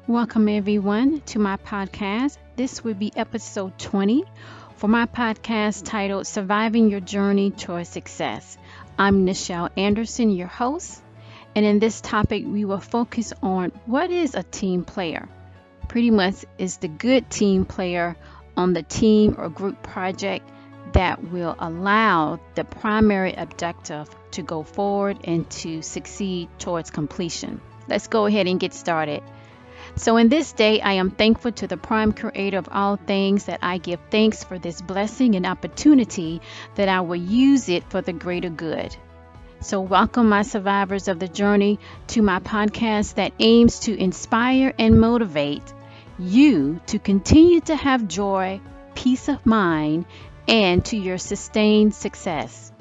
Welcome, everyone, to my podcast. This will be episode 20 for my podcast titled Surviving Your Journey Towards Success. I'm Nichel Anderson, your host, and in this topic, we will focus on what is a team player. Pretty much is the good team player on the team or group project that will allow the primary objective to go forward and to succeed towards completion. Let's go ahead and get started. So in this day, I am thankful to the prime creator of all things that I give thanks for this blessing and opportunity that I will use it for the greater good. So welcome my survivors of the journey to my podcast that aims to inspire and motivate you to continue to have joy, peace of mind, and to your sustained success.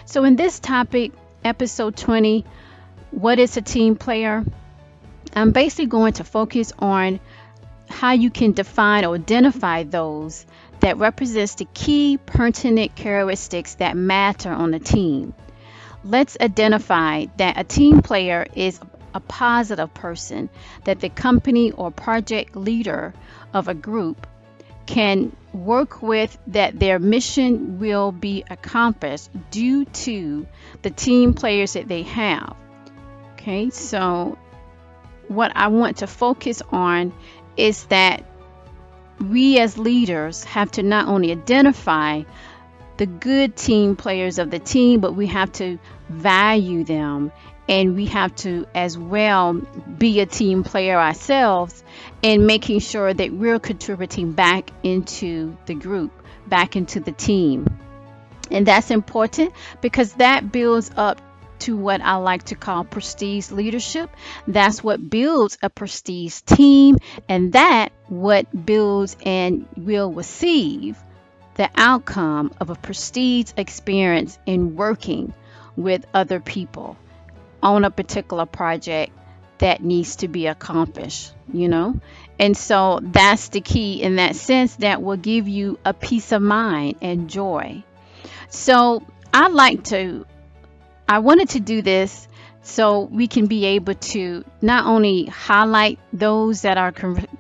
So in this topic, episode 20, what is a team player? I'm basically going to focus on how you can define or identify those that represents the key pertinent characteristics that matter on the team. Let's identify that a team player is a positive person that the company or project leader of a group can work with, that their mission will be accomplished due to the team players that they have. Okay, so what I want to focus on is that we as leaders have to not only identify the good team players of the team, but we have to value them, and we have to as well be a team player ourselves and making sure that we're contributing back into the group, back into the team. And that's important because that builds up to what I like to call prestige leadership. That's what builds a prestige team, and that what builds and will receive the outcome of a prestige experience in working with other people on a particular project that needs to be accomplished, And so that's the key in that sense, that will give you a peace of mind and joy. So I wanted to do this so we can be able to not only highlight those that are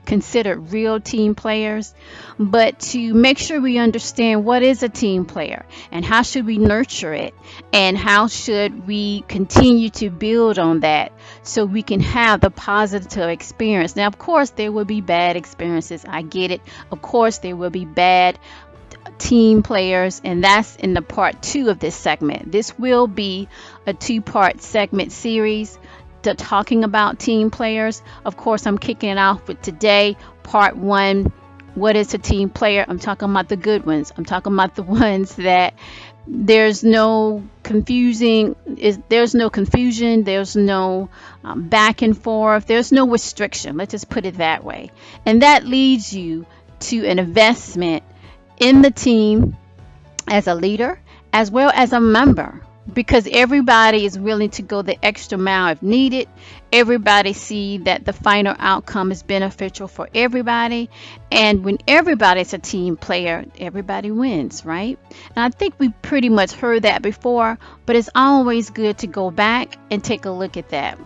considered real team players, but to make sure we understand what is a team player and how should we nurture it and how should we continue to build on that so we can have the positive experience. Now, of course, there will be bad experiences. I get it. Of course, there will be bad team players, and that's in the part 2 of this segment. This will be a 2-part segment series talking about team players. Of course, I'm kicking it off with today, part 1. What is a team player? I'm talking about the good ones. I'm talking about the ones that there's no confusion, there's no back and forth, there's no restriction. Let's just put it that way. And that leads you to an investment in the team as a leader as well as a member, because everybody is willing to go the extra mile if needed. Everybody see that the final outcome is beneficial for everybody, and when everybody's a team player, everybody wins, right? And I think we pretty much heard that before, but it's always good to go back and take a look at that.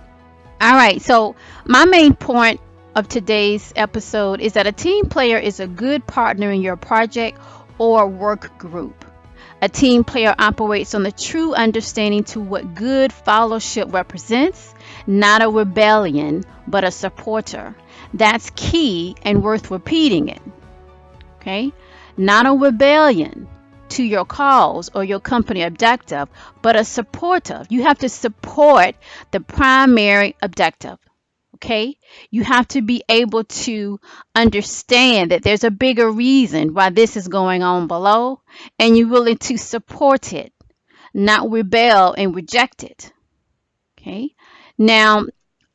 All right, so my main point of today's episode is that a team player is a good partner in your project or work group. A team player operates on the true understanding to what good fellowship represents, not a rebellion, but a supporter. That's key and worth repeating it. Okay? Not a rebellion to your cause or your company objective, but a supporter. You have to support the primary objective. Okay, you have to be able to understand that there's a bigger reason why this is going on below, and you're willing to support it, not rebel and reject it. Okay, now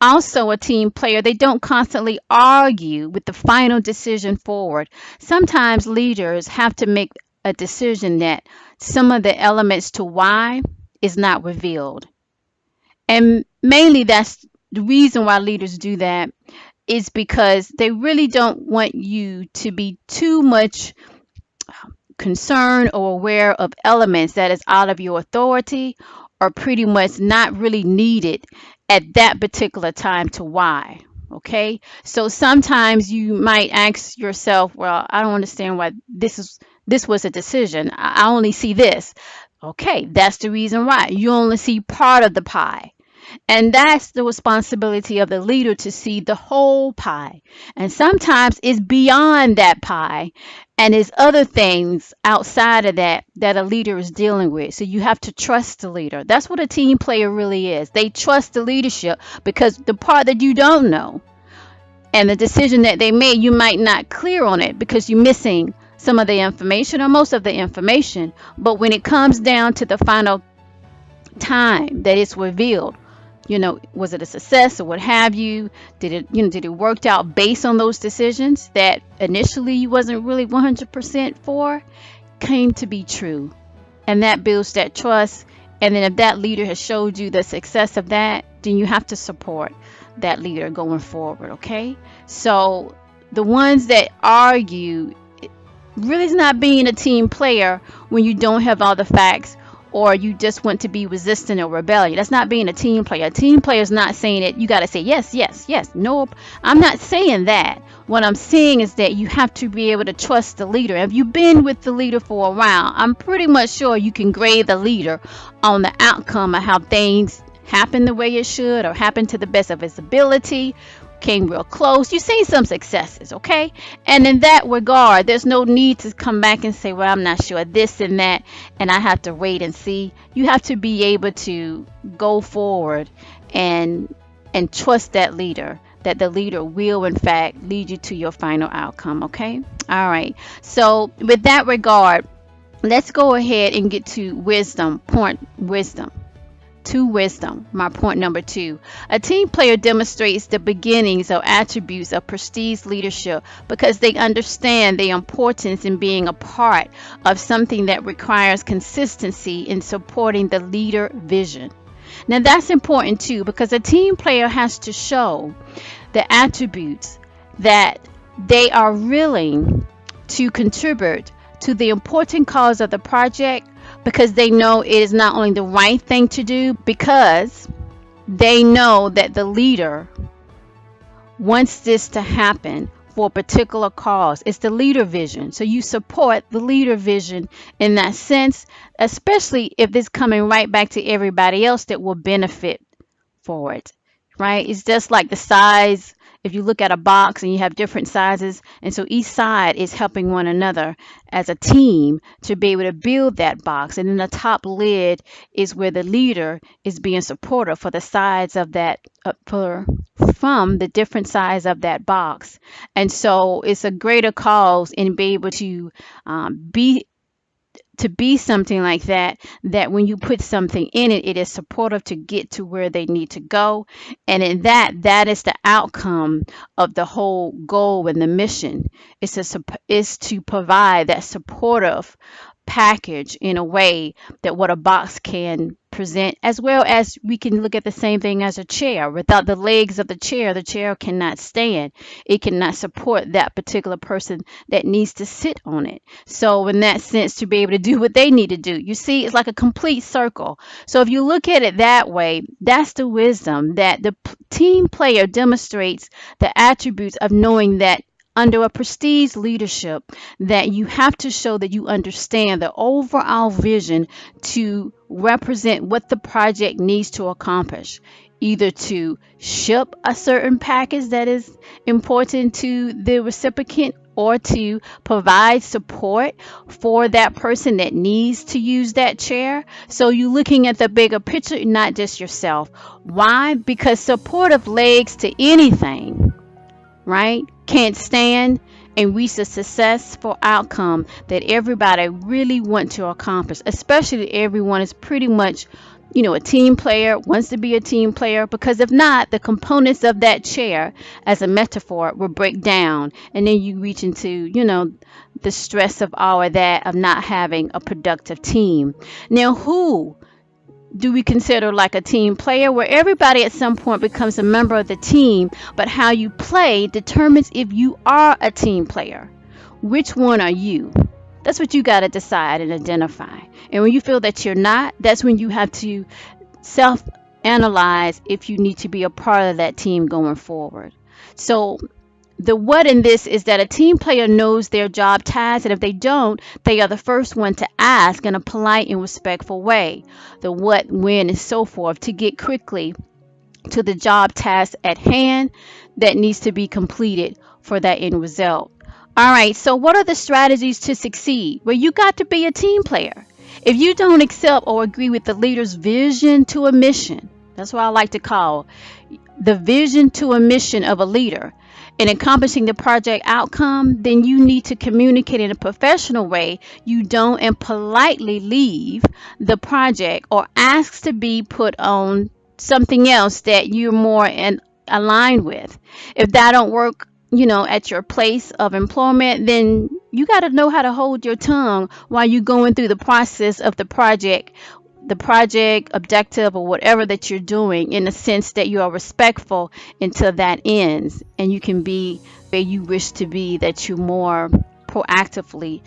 also a team player, they don't constantly argue with the final decision forward. Sometimes leaders have to make a decision that some of the elements to why is not revealed, and mainly that's the reason why leaders do that is because they really don't want you to be too much concerned or aware of elements that is out of your authority or pretty much not really needed at that particular time to why. Okay, so sometimes you might ask yourself, well, I don't understand why this was a decision. I only see this. Okay, that's the reason why. You only see part of the pie. And that's the responsibility of the leader to see the whole pie. And sometimes it's beyond that pie and there's other things outside of that that a leader is dealing with. So you have to trust the leader. That's what a team player really is. They trust the leadership because the part that you don't know and the decision that they made, you might not clear on it because you're missing some of the information or most of the information. But when it comes down to the final time that it's revealed, was it a success or what have you? Did it work out based on those decisions that initially you wasn't really 100% for, came to be true? And that builds that trust. And then if that leader has showed you the success of that, then you have to support that leader going forward, okay? So the ones that argue really is not being a team player when you don't have all the facts or you just want to be resistant or rebellious. That's not being a team player. A team player is not saying it. You got to say yes, yes, yes. Nope. I'm not saying that. What I'm saying is that you have to be able to trust the leader. If you've been with the leader for a while, I'm pretty much sure you can grade the leader on the outcome of how things happen the way it should or happen to the best of its ability, came real close. You've seen some successes, okay? And in that regard, there's no need to come back and say, well, I'm not sure this and that, and I have to wait and see. You have to be able to go forward and trust that leader, that the leader will, in fact, lead you to your final outcome, okay? All right. So with that regard, let's go ahead and get to wisdom, point wisdom. To wisdom, my point number 2. A team player demonstrates the beginnings or attributes of prestige leadership because they understand the importance in being a part of something that requires consistency in supporting the leader vision. Now that's important too, because a team player has to show the attributes that they are willing to contribute to the important cause of the project, because they know it is not only the right thing to do, because they know that the leader wants this to happen for a particular cause. It's the leader vision. So you support the leader vision in that sense, especially if it's coming right back to everybody else that will benefit for it, right? It's just like the size. If you look at a box and you have different sizes, and so each side is helping one another as a team to be able to build that box. And then the top lid is where the leader is being supportive for the sides of that, from the different sides of that box. And so it's a greater cause in being able to be something like that, that when you put something in it, it is supportive to get to where they need to go. And in that is the outcome of the whole goal and the mission, is to provide that supportive package in a way that what a box can present, as well as we can look at the same thing as a chair. Without the legs of the chair cannot stand. It cannot support that particular person that needs to sit on it. So in that sense, to be able to do what they need to do, you see, it's like a complete circle. So if you look at it that way, that's the wisdom that the team player demonstrates, the attributes of knowing that under a prestige leadership, that you have to show that you understand the overall vision to represent what the project needs to accomplish, either to ship a certain package that is important to the recipient, or to provide support for that person that needs to use that chair. So you're looking at the bigger picture, not just yourself. Why? Because supportive legs to anything, right, can't stand and reach a successful outcome that everybody really want to accomplish, especially everyone is pretty much, a team player, wants to be a team player, because if not, the components of that chair, as a metaphor, will break down, and then you reach into, the stress of all of that, of not having a productive team. Now, who do we consider like a team player? Where everybody at some point becomes a member of the team, but how you play determines if you are a team player. Which one are you? That's what you got to decide and identify. And when you feel that you're not, that's when you have to self-analyze if you need to be a part of that team going forward. So the what in this is that a team player knows their job tasks, and if they don't, they are the first one to ask in a polite and respectful way. The what, when, and so forth to get quickly to the job task at hand that needs to be completed for that end result. All right, so what are the strategies to succeed? Well, you got to be a team player. If you don't accept or agree with the leader's vision to a mission, that's what I like to call the vision to a mission of a leader in accomplishing the project outcome, then you need to communicate in a professional way. You don't and politely leave the project or ask to be put on something else that you're more in aligned with. If that don't work, at your place of employment, then you got to know how to hold your tongue while you're going through the process of the project objective or whatever that you're doing, in the sense that you are respectful until that ends and you can be where you wish to be, that you're more proactively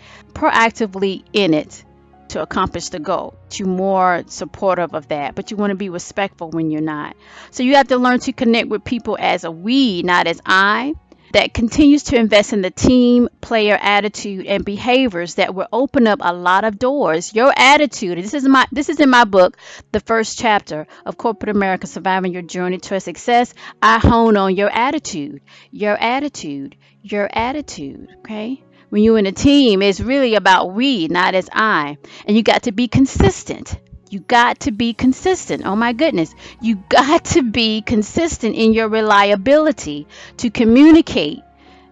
in it to accomplish the goal. You're more supportive of that, but you want to be respectful when you're not. So you have to learn to connect with people as a we, not as I, that continues to invest in the team player attitude and behaviors that will open up a lot of doors. Your attitude, this is in my book, The First Chapter of Corporate America: Surviving Your Journey to Success. I hone on your attitude, your attitude, your attitude. Okay, when you're in a team, it's really about we, not as I. And you got to be consistent. You got to be consistent. Oh my goodness. You got to be consistent in your reliability to communicate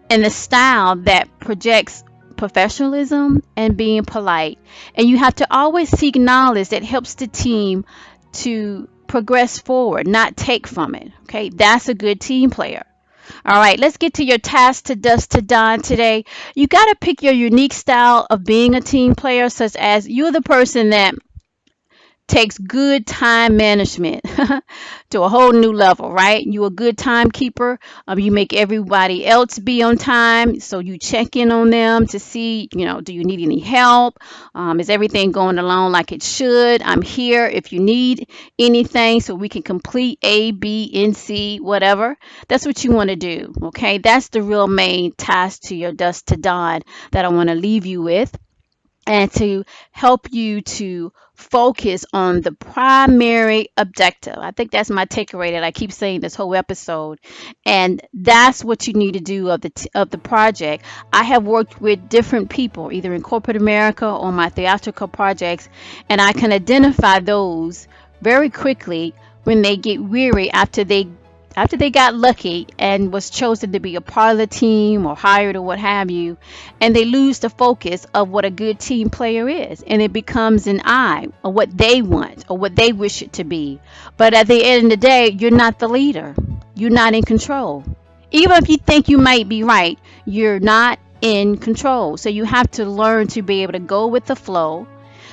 in the style that projects professionalism and being polite. And you have to always seek knowledge that helps the team to progress forward, not take from it. Okay, that's a good team player. All right, let's get to your task to dusk to dawn today. You got to pick your unique style of being a team player, such as you're the person that takes good time management to a whole new level, right? You're a good timekeeper. You make everybody else be on time, so you check in on them to see, do you need any help? Is everything going along like it should? I'm here if you need anything, so we can complete A, B, and C, whatever. That's what you want to do, okay? That's the real main task to your dusk to dawn that I want to leave you with, and to help you to focus on the primary objective. I think that's my takeaway that I keep saying this whole episode, and that's what you need to do of the project. I have worked with different people, either in corporate America or my theatrical projects, and I can identify those very quickly when they get weary after they got lucky and was chosen to be a part of the team or hired or what have you, and they lose the focus of what a good team player is, and it becomes an I, or what they want or what they wish it to be. But at the end of the day, you're not the leader. You're not in control. Even if you think you might be right, you're not in control. So you have to learn to be able to go with the flow,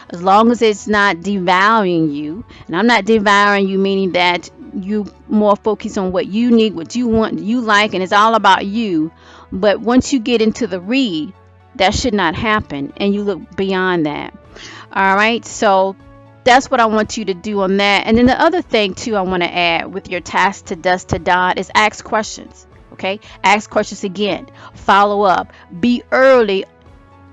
as long as it's not devaluing you. And I'm not devouring you, meaning that you more focus on what you need, what you want, you like, and it's all about you. But once you get into the read, that should not happen, and you look beyond that. All right, so that's what I want you to do on that. And then the other thing too I want to add with your task to dusk to dawn is ask questions. Okay, ask questions again, follow up, be early.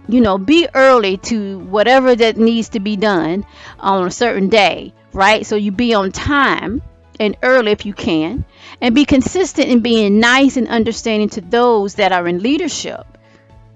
Be early to whatever that needs to be done on a certain day, right? So you be on time and early if you can, and be consistent in being nice and understanding to those that are in leadership.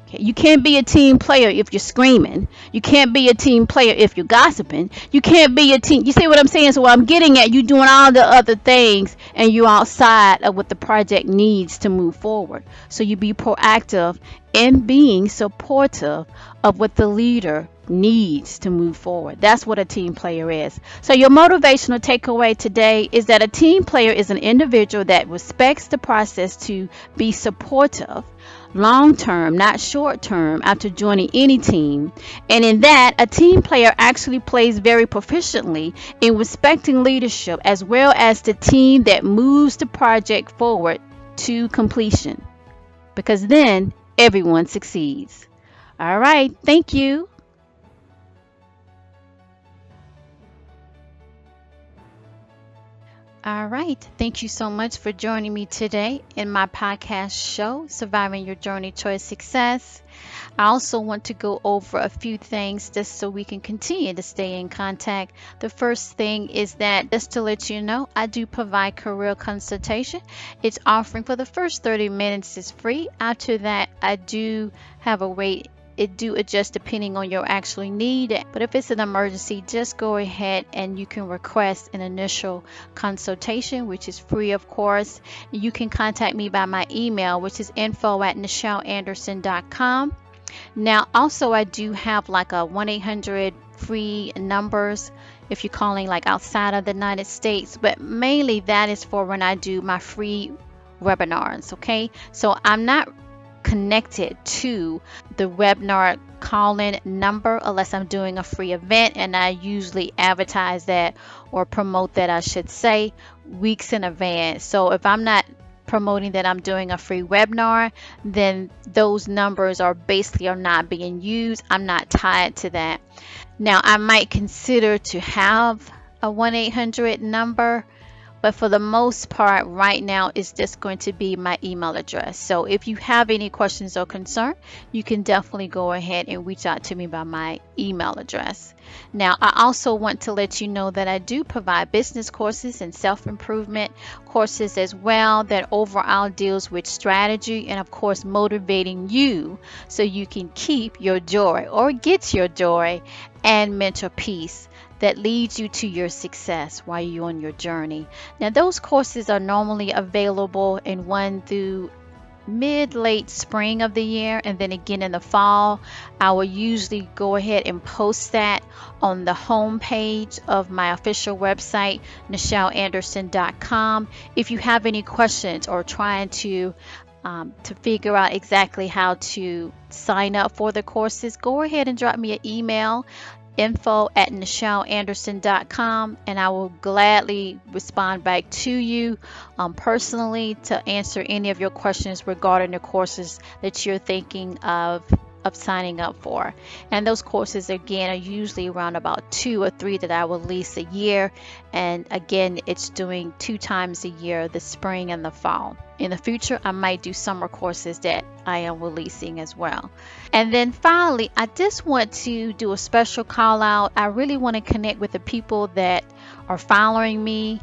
Okay? You can't be a team player if you're screaming. You can't be a team player if you're gossiping. You can't be a team. You see what I'm saying? So what I'm getting at, you doing all the other things and you're outside of what the project needs to move forward. So you be proactive in being supportive of what the leader needs to move forward. That's what a team player is. So your motivational takeaway today is that a team player is an individual that respects the process to be supportive long term, not short term, after joining any team. And in that, a team player actually plays very proficiently in respecting leadership as well as the team that moves the project forward to completion, because then everyone succeeds. All right, thank you. All right. Thank you so much for joining me today in my podcast show, Surviving Your Journey Towards Success. I also want to go over a few things just so we can continue to stay in contact. The first thing is that, just to let you know, I do provide career consultation. It's offering for the first 30 minutes is free. After that, I do have a rate. It do adjust depending on your actual need, but if it's an emergency, just go ahead and you can request an initial consultation, which is free, of course. You can contact me by my email, which is info@nichelanderson.com. Now, also, I do have like a 1-800 free numbers if you're calling like outside of the United States, but mainly that is for when I do my free webinars. Okay, so I'm not connected to the webinar call-in number unless I'm doing a free event, and I usually advertise that or promote that, I should say, weeks in advance. So if I'm not promoting that I'm doing a free webinar, then those numbers are not being used. I'm not tied to that. Now, I might consider to have a 1-800 number, but for the most part right now, it's just going to be my email address. So if you have any questions or concern, you can definitely go ahead and reach out to me by my email address. Now, I also want to let you know that I do provide business courses and self-improvement courses as well, that overall deals with strategy and, of course, motivating you so you can keep your joy or get your joy and mental peace that leads you to your success while you're on your journey. Now, those courses are normally available in 1 through mid-late spring of the year, and then again in the fall. I will usually go ahead and post that on the home page of my official website, nichelanderson.com. If you have any questions or trying to figure out exactly how to sign up for the courses, go ahead and drop me an email, info@nichelanderson.com, and I will gladly respond back to you personally to answer any of your questions regarding the courses that you're thinking of signing up for. And those courses again are usually around about 2 or 3 that I will release a year, and again it's doing 2 times a year, the spring and the fall. In the future, I might do summer courses that I am releasing as well. And then finally, I just want to do a special call out. I really want to connect with the people that are following me.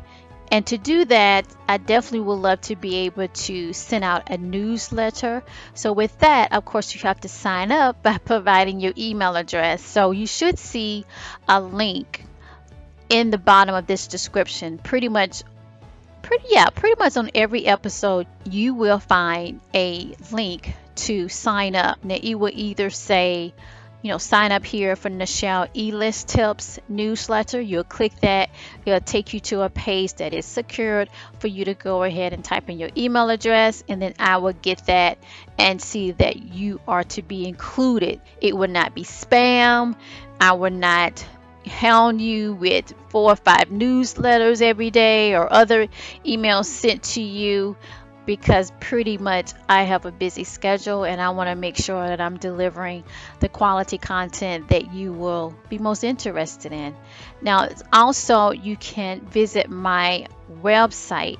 And to do that, I definitely would love to be able to send out a newsletter. So with that, of course, you have to sign up by providing your email address. So you should see a link in the bottom of this description. Pretty much on every episode, you will find a link to sign up. Now, it will either say, sign up here for Nichel E-List Tips newsletter. You'll click that. It'll take you to a page that is secured for you to go ahead and type in your email address, and then I will get that and see that you are to be included. It will not be spam. I will not hound you with 4 or 5 newsletters every day or other emails sent to you, because pretty much I have a busy schedule and I want to make sure that I'm delivering the quality content that you will be most interested in. Now, also, you can visit my website,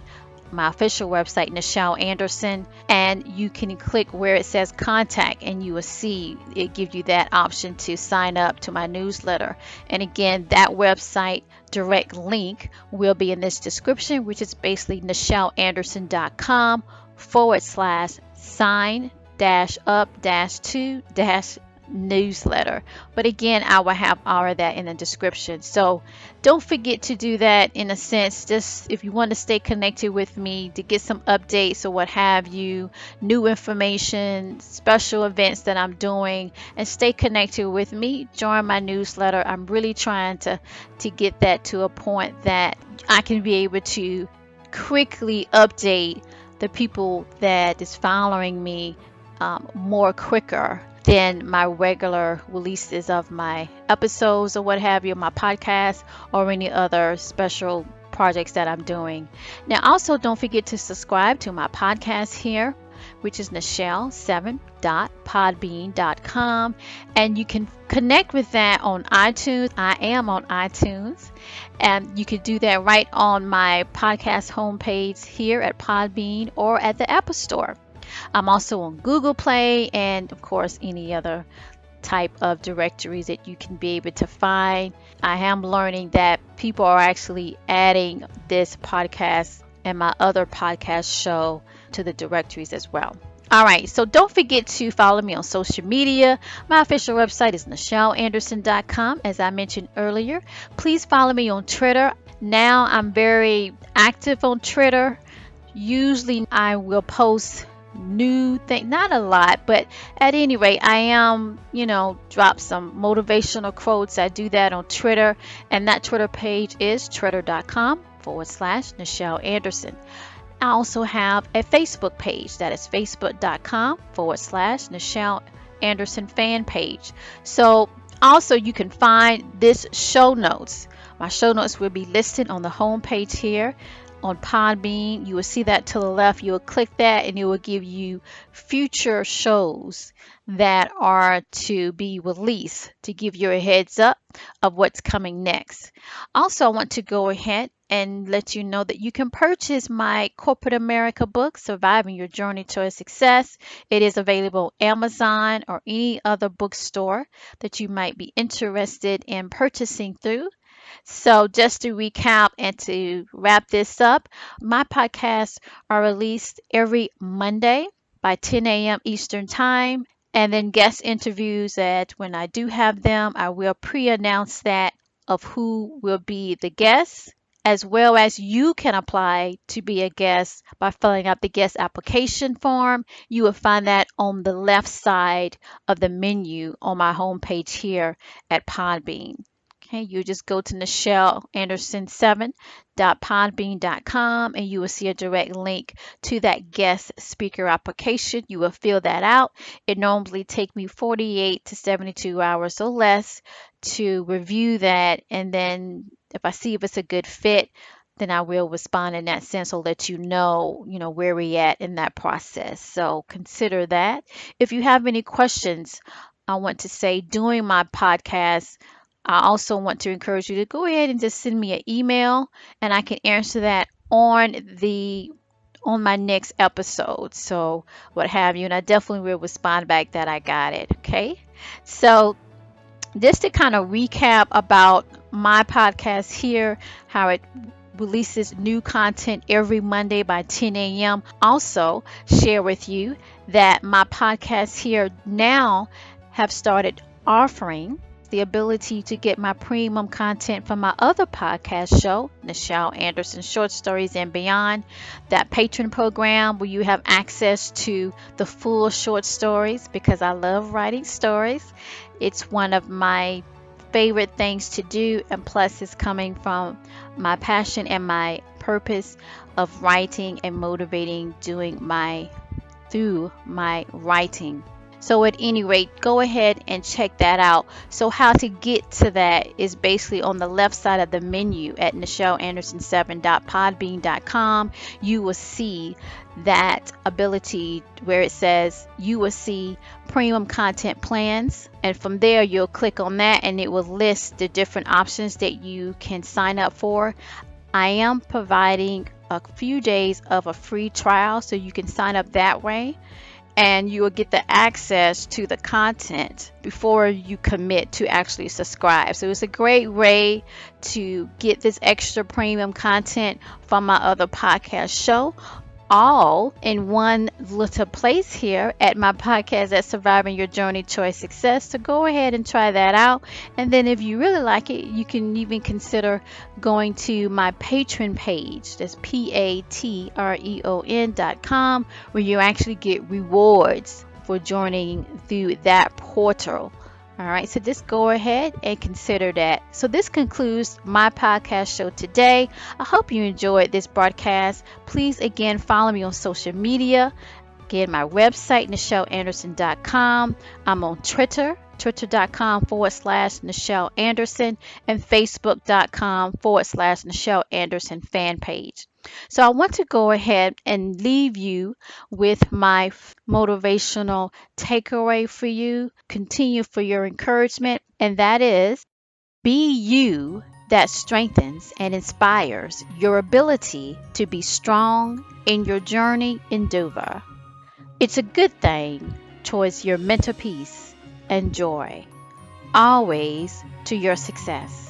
my official website, Nichel Anderson, and you can click where it says contact, and you will see it give you that option to sign up to my newsletter. And again, that website direct link will be in this description, which is basically nichelanderson.com/sign-up-to-newsletter. But again, I will have all of that in the description. So don't forget to do that. In a sense, just if you want to stay connected with me to get some updates or what have you, new information, special events that I'm doing, and stay connected with me, join my newsletter. I'm really trying to get that to a point that I can be able to quickly update the people that is following me more quicker than my regular releases of my episodes or what have you, my podcast, or any other special projects that I'm doing. Now, also don't forget to subscribe to my podcast here, which is Nichel7.podbean.com. And you can connect with that on iTunes. I am on iTunes. And you can do that right on my podcast homepage here at Podbean or at the Apple Store. I'm also on Google Play and, of course, any other type of directories that you can be able to find. I am learning that people are actually adding this podcast and my other podcast show to the directories as well. All right, so don't forget to follow me on social media. My official website is NichelAnderson.com, as I mentioned earlier. Please follow me on Twitter. Now I'm very active on Twitter. Usually I will post new thing, not a lot, but at any rate, I am, drop some motivational quotes. I do that on Twitter, and that Twitter page is twitter.com/Nichel Anderson. I also have a Facebook page that is facebook.com/Nichel Anderson fan page. So also you can find this show notes. My show notes will be listed on the home page here on Podbean. You will see that to the left. You will click that and it will give you future shows that are to be released to give you a heads up of what's coming next. Also, I want to go ahead and let you know that you can purchase my Corporate America book, Surviving Your Journey to Success. It is available on Amazon or any other bookstore that you might be interested in purchasing through. So just to recap and to wrap this up, my podcasts are released every Monday by 10 a.m. Eastern Time. And then guest interviews that when I do have them, I will pre-announce that of who will be the guests, as well as you can apply to be a guest by filling out the guest application form. You will find that on the left side of the menu on my homepage here at Podbean. Okay, you just go to NichelAnderson7.podbean.com and you will see a direct link to that guest speaker application. You will fill that out. It normally takes me 48 to 72 hours or less to review that, and then if I see if it's a good fit, then I will respond in that sense or let you know, where we're at in that process. So consider that. If you have any questions, I want to say during my podcast, I also want to encourage you to go ahead and just send me an email and I can answer that on my next episode. So what have you, and I definitely will respond back that I got it. Okay. So just to kind of recap about my podcast here, how it releases new content every Monday by 10 a.m. Also share with you that my podcasts here now have started offering the ability to get my premium content from my other podcast show, Nichel Anderson Short Stories and Beyond, that patron program where you have access to the full short stories because I love writing stories. It's one of my favorite things to do, and plus it's coming from my passion and my purpose of writing and motivating through my writing. So at any rate, go ahead and check that out. So how to get to that is basically on the left side of the menu at NichelAnderson7.podbean.com. You will see that ability where it says you will see premium content plans. And from there, you'll click on that and it will list the different options that you can sign up for. I am providing a few days of a free trial so you can sign up that way. And you will get the access to the content before you commit to actually subscribe. So it's a great way to get this extra premium content from my other podcast show, all in one little place here at my podcast at Surviving Your Journey to Success. So go ahead and try that out. And then if you really like it, you can even consider going to my Patreon page. That's patreon.com, where you actually get rewards for joining through that portal. All right, so just go ahead and consider that. So this concludes my podcast show today. I hope you enjoyed this broadcast. Please, again, follow me on social media. Again, my website, NichelAnderson.com. I'm on Twitter twitter.com/Nichel Anderson, and facebook.com/Nichel Anderson fan page. So I want to go ahead and leave you with my motivational takeaway for you, continue for your encouragement, and that is be you that strengthens and inspires your ability to be strong in your journey endeavor. It's a good thing towards your mental peace and joy, always to your success.